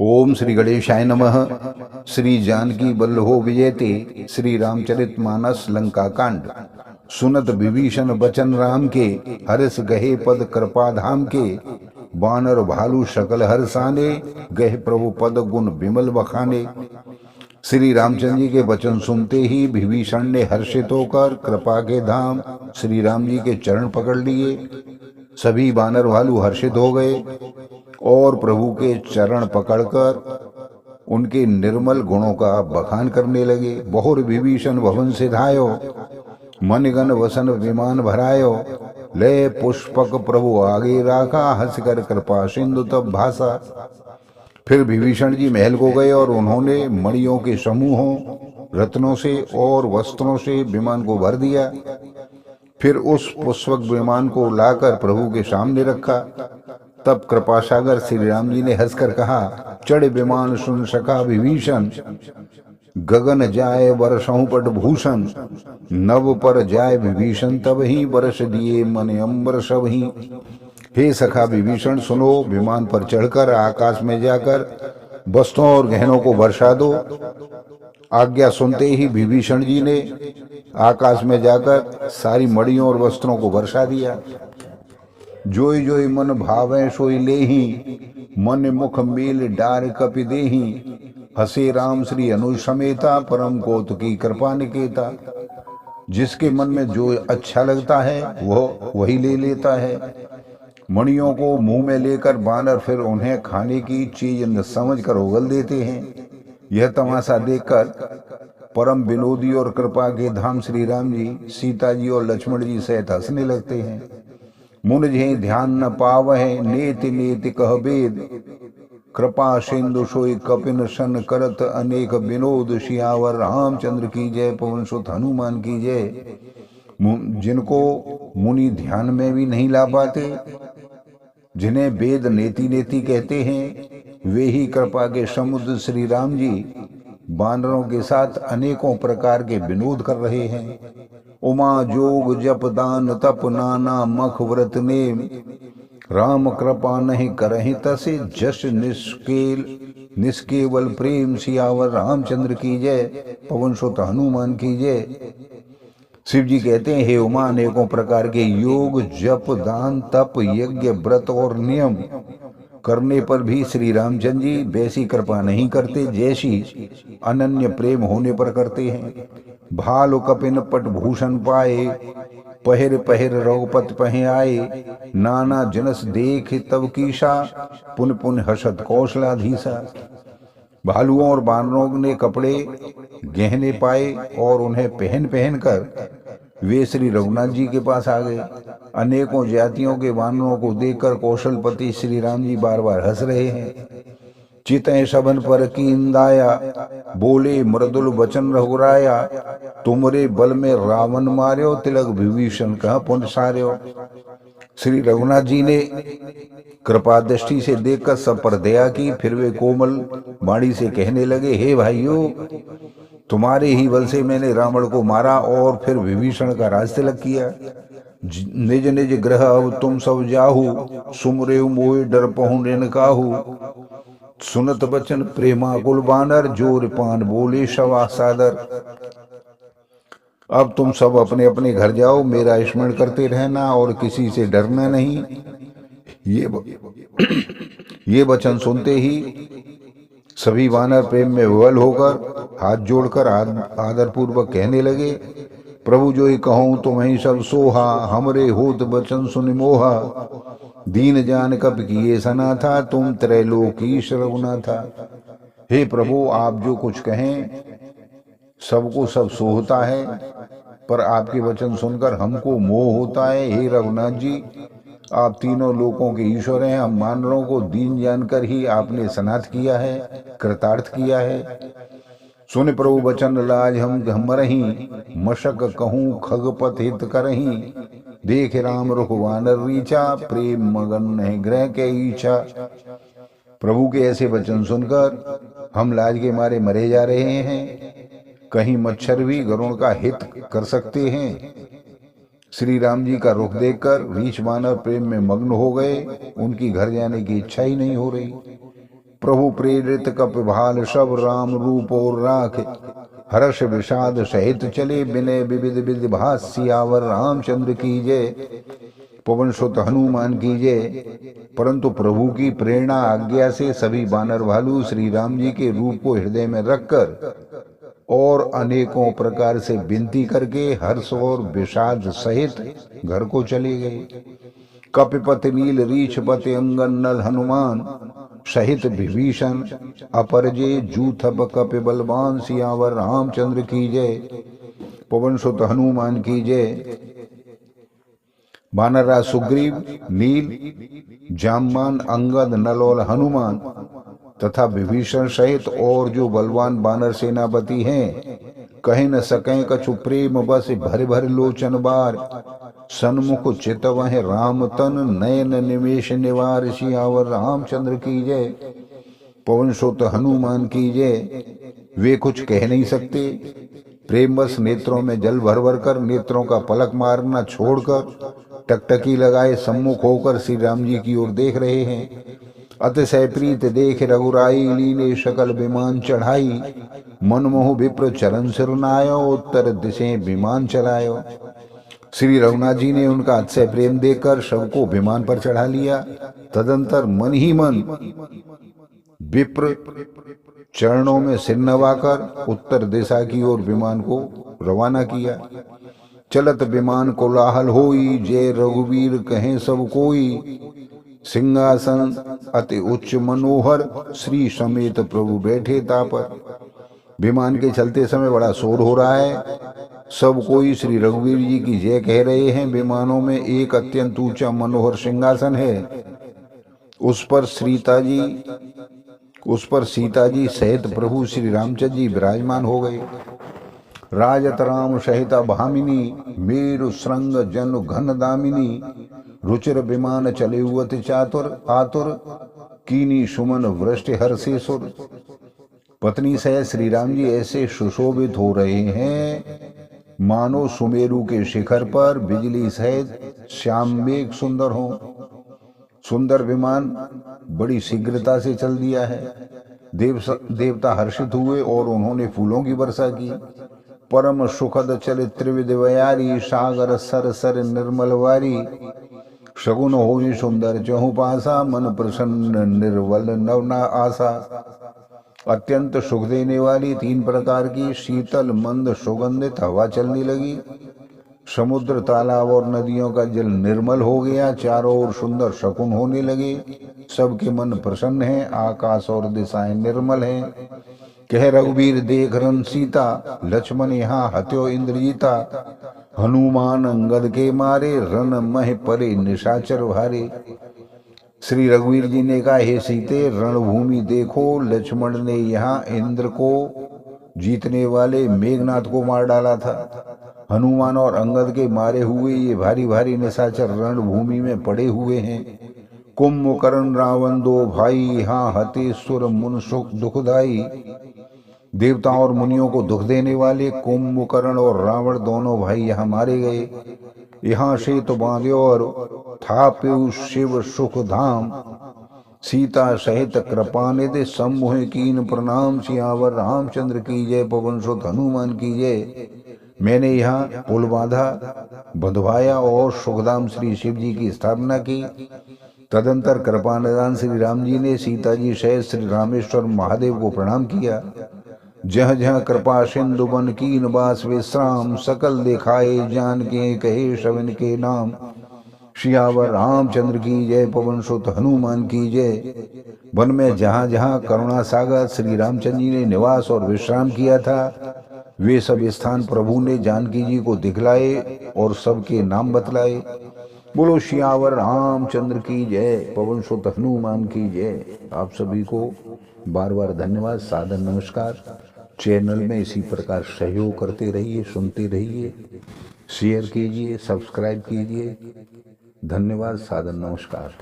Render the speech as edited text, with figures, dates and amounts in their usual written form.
ओम श्री गणेशाय नमः। श्री जानकी वल्लभो विजयते। श्री रामचरित मानस लंका कांड। सुनत विभीषण बचन राम के, हर्ष गहे पद कृपा धाम के। बानर भालू सकल हर्षाने, गहे प्रभु पद गुण विमल बखाने। श्री रामचंद्र जी के वचन सुनते ही विभीषण ने हर्षित होकर कृपा के धाम श्री राम जी के चरण पकड़ लिए। सभी बानर भालू हर्षित हो गए और प्रभु के चरण पकड़कर उनके निर्मल गुणों का बखान करने लगे। बहुर विभीषण भवन से धायो, मनगन वसन विमान भरायो। ले पुष्पक प्रभु आगे राखा, हंस कर कृपा सिंधु तब भाषा। फिर विभीषण जी महल को गए और उन्होंने मणियों के समूहों, रत्नों से और वस्त्रों से विमान को भर दिया। फिर उस पुष्पक विमान को लाकर प्रभु के सामने रखा। तब कृपा सागर श्री राम जी ने हंसकर कहा, चढ़ विमान सुन सका विभीषण। गगन जाए बरसों पट भूषण, नव पर जाए विभीषण तब ही बरस दिए मन अंबर सब ही। हे सखा विभीषण, सुनो, विमान पर चढ़कर आकाश में जाकर वस्त्रों और गहनों को बरसा दो। आज्ञा सुनते ही विभीषण जी ने आकाश में जाकर सारी मड़ियों और वस्त्रों को बरसा दिया। जोई जोई मन भावे सोई लेही, मन मुख मेल डार कपि देही। हसे राम श्री अनुज समेता, परम कौतुकी कृपा निकेता। जिसके मन में जो अच्छा लगता है वह वही ले लेता है। मणियों को मुंह में लेकर बानर फिर उन्हें खाने की चीज न समझ कर उगल देते हैं। यह तमाशा देखकर परम विनोदी और कृपा के धाम श्री राम जी, सीता जी और लक्ष्मण जी सहित हंसने लगते हैं। मुन जे ध्यान न पावह, नेति नेति कह वेद। कृपा सिंधु सोई कपिन सन, करत अनेक विनोद। सियावर रामचंद्र की जय, पवन सुत हनुमान की जय। जिनको मुनि ध्यान में भी नहीं ला पाते, जिन्हें वेद नेति नेति कहते हैं, वे ही कृपा के समुद्र श्री राम जी बानरों के साथ अनेकों प्रकार के विनोद कर रहे हैं। उमा जोग जप दान तप नाना मख व्रत नेम। राम कृपा नहीं करहि तसे, जस निष्केवल प्रेम। सियावर रामचंद्र की जय, पवन सुत हनुमान की जय। शिव जी कहते हैं, हे उमा, अनेकों प्रकार के योग जप दान तप यज्ञ व्रत और नियम करने पर भी श्री रामचंद्र जी वैसी कृपा नहीं करते जैसी अनन्य प्रेम होने पर करते हैं। भालु कपिन पट भूषण पाए, पहर पहर रघुपत पहे आए। नाना जनस देख तब कीसा, पुन पुन हसत कौशलाधीसा। भालुओं और बानरों ने कपड़े गहने पाए और उन्हें पहन पहन कर वे श्री रघुनाथ जी के पास आ गए। अनेकों जातियों के बानरों को देखकर कौशलपति श्री राम जी बार बार हंस रहे हैं। चितय सबन पर कींदाया, बोले मृदुल वचन रघुराया। तुमरे बल में रावण मार्यो, तिलक विभीषण कह पुन सार्यो। श्री रघुनाथ जी ने कृपा दृष्टि से देखकर सब पर दया की। फिर वे कोमल वाणी से कहने लगे, हे भाइयों, तुम्हारे ही बल से मैंने रावण को मारा और फिर विभीषण का राज तिलक किया। निज निज ग्रह अब तुम सब जाहू, सुमरेउ मोहि डर पहु निन काहू। सुनत बचन प्रेमाकुल बानर, जोर पान बोले सवा सादर। अब तुम सब अपने अपने घर जाओ, मेरा स्मरण करते रहना और किसी से डरना नहीं। ये वचन सुनते ही सभी वानर प्रेम में विवल होकर हाथ जोड़कर आदरपूर्वक कहने लगे, प्रभु जो ही कहूँ तुम्हें सब सोहा। हमरे होत वचन सुन मोहा, दीन जान कप किए सना था। तुम त्रैलोकीश रघुनाथा। हे प्रभु, आप जो कुछ कहें सबको सब सोहता है, पर आपके वचन सुनकर हमको मोह होता है। हे रघुनाथ जी, आप तीनों लोकों के ईश्वर हैं। हम मानवों को दीन जानकर ही आपने सनाथ किया है, कृतार्थ किया है। सुन प्रभु वचन लाज हम रही, मशक कहूँ खगपत हित करही। देख राम रुख वानर रीचा, प्रेम मगन है ग्रह के इच्छा। प्रभु के ऐसे वचन सुनकर हम लाज के मारे मरे जा रहे हैं। कहीं मच्छर भी गरुड़ का हित कर सकते हैं। श्री राम जी का रुख देखकर रीछ वानर प्रेम में मग्न हो गए। उनकी घर जाने की इच्छा ही नहीं हो रही। प्रभु प्रेरित कपिभाल सब राम रूप और राख, हर्ष विषाद सहित चले विनय विविध विधि भास, सियावर रामचंद्र की जय। पवन सुत हनुमान की जय। परंतु प्रभु की प्रेरणा आज्ञा से सभी बानर भालू श्री राम जी के रूप को हृदय में रखकर और अनेकों प्रकार से विनती करके हर्ष और विषाद सहित घर को चले गए। कपिपति नील रीछपति अंगन नल हनुमान सहित विभीषण अपरजे जूथप कपि बलवान, सियावर रामचंद्र की जय। पवन सुत हनुमान की जय। वानरराज सुग्रीव, नील, जाम्बान, अंगद, नल और हनुमान तथा विभीषण सहित और जो बलवान वानर सेनापति हैं, कह न सकें कछु प्रेम बस भर भर लोचन बार, सन्मुख चितवह राम तन नयन निवेश निवार, सियावर रामचंद्र की जय। पवन सुत हनुमान की जय। वे कुछ कह नहीं सकते, प्रेमवश नेत्रों में जल भर भर कर नेत्रों का पलक मारना छोड़कर टकटकी लगाए सम्मुख होकर श्री राम जी की ओर देख रहे हैं। अतिशय प्रीत देख रघुराई, लीने सकल विमान चढ़ाई, मनमोह विप्र चरण सिरनायो, उत्तर दिशे विमान चलायो। श्री रघुनाथ जी ने उनका अतिशय प्रेम देखकर सबको विमान पर चढ़ा लिया। तदंतर मन ही मन विप्र चरणों में सिर नवाकर उत्तर दिशा की ओर विमान को रवाना किया। चलत विमान कोलाहल होई, जय रघुवीर कहें सब कोई, सिंहासन अति उच्च मनोहर, श्री समेत प्रभु बैठे तापर। विमान के चलते समय बड़ा शोर हो रहा है, सब कोई श्री रघुवीर जी की जय कह रहे हैं। विमानों में एक अत्यंत ऊंचा मनोहर सिंहासन है, उस पर सीता जी सहित प्रभु श्री रामचंद्र जी विराजमान हो गए। राजत राम सहित भामिनी, मेरु श्रृंग जनु घन दामिनी, रुचिर विमान चले हुअति चातुर, आतुर कीनी सुमन वृष्टि हर्षेश्वर। पत्नी सहित श्री राम जी ऐसे सुशोभित हो रहे हैं मानो सुमेरु के शिखर पर बिजली सहित श्याम मेघ सुंदर हो। सुंदर विमान बड़ी शीघ्रता से चल दिया है। देवता हर्षित हुए और उन्होंने फूलों की वर्षा की। परम सुखद चलित त्रिविध वयारी, सागर सर सर निर्मल वारी, शगुन होई सुंदर चहुपासा, मन प्रसन्न निर्वल नवना आशा। अत्यंत सुख देने वाली 3 प्रकार की शीतल मंद सुगंधित हवा चलने लगी। समुद्र, तालाब और नदियों का जल निर्मल हो गया। चारों ओर सुंदर शकुन होने लगे। सबके मन प्रसन्न हैं। आकाश और दिशाएं निर्मल हैं। कह रघुवीर देख रन सीता, लक्ष्मण यहाँ हत्यो इंद्रजीता, हनुमान अंगद के मारे, रन मह परे निशाचर भारे। श्री रघुवीर जी ने कहा, हे सीते, रणभूमि देखो, लक्ष्मण ने यहाँ इंद्र को जीतने वाले मेघनाथ को मार डाला था। हनुमान और अंगद के मारे हुए ये भारी भारी निशाचर रणभूमि में पड़े हुए हैं। कुंभकर्ण रावण 2 भाई, यहाँ हते सुर मुन सुख दुखदाई। देवताओं और मुनियों को दुख देने वाले कुंभकर्ण और रावण दोनों भाई यहाँ मारे गए। यहाँ से तो बांध्यो और थाप्यु शिव सुख धाम, सीता सहित कृपानिधि सम्मोह कीन प्रणाम, सियावर रामचंद्र की जय। पवन सुत हनुमान की जय। मैंने यहाँ पुल बांधा, बंधवाया और सुखधाम श्री शिव जी की स्थापना की। तदंतर कृपानिधान श्री राम जी ने सीता जी सहित श्री रामेश्वर महादेव को प्रणाम किया। जह जह कृपा सिंधु बन कीन बास विश्राम, सकल दिखाए जान के कहे शवन के नाम, सियावर रामचंद्र की जय। पवन सुत हनुमान की जय। वन में जहाँ जहाँ करुणा सागर श्री रामचंद्र जी ने निवास और विश्राम किया था, वे सब स्थान प्रभु ने जानकी जी को दिखलाए और सबके नाम बतलाए। बोलो सियावर रामचंद्र की जय। पवन सुत हनुमान की जय। आप सभी को बार बार धन्यवाद, सादर नमस्कार। चैनल में इसी प्रकार सहयोग करते रहिए, सुनते रहिए, शेयर कीजिए, सब्सक्राइब कीजिए। धन्यवाद, सादर नमस्कार।